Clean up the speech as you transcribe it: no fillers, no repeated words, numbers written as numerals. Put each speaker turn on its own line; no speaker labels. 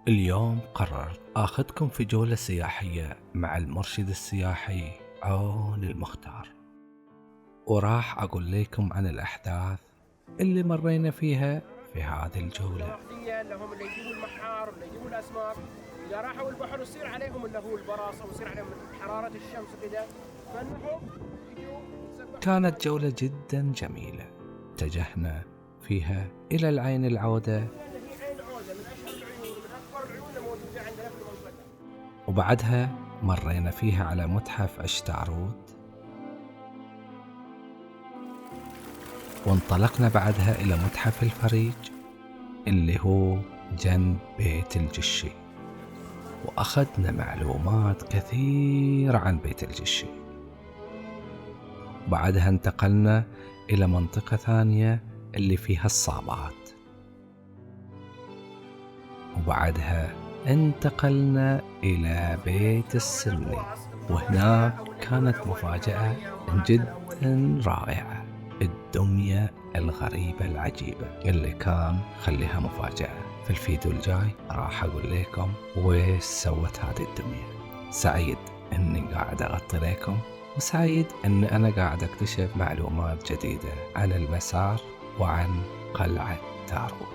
اليوم قررت آخذكم في جولة سياحية مع المرشد السياحي عون المختار، وراح أقول لكم عن الأحداث اللي مرينا فيها في هذه الجولة.
اللي هم اللي يجيبوا المحار واللي يجيبوا الاسماك، اذا راحوا البحر يصير عليهم اللي هو البراصه ويصير عليهم حراره الشمس وكذا، فانهم يجوا يتسبحوا.
كانت جولة جدا جميلة، اتجهنا فيها إلى العين العودة،
لأن هي عين عوزه من اشهر العيون ومن اكبر العيون الموجوده عندنا في المنطقه.
وبعدها مرينا فيها على متحف عشتعروت، وانطلقنا بعدها إلى متحف الفريج اللي هو جنب بيت الجشي، وأخذنا معلومات كثيرة عن بيت الجشي. بعدها انتقلنا إلى منطقة ثانية اللي فيها الصابات، وبعدها انتقلنا إلى بيت السني، وهناك كانت مفاجأة جدا رائعة، الدمية الغريبة العجيبة اللي كان خليها مفاجأة. في الفيديو الجاي راح أقول لكم ويش سوت هذه الدمية. سعيد أني قاعد أغطي لكم، وسعيد أن أنا قاعد أكتشف معلومات جديدة عن المسار وعن قلعة تارو.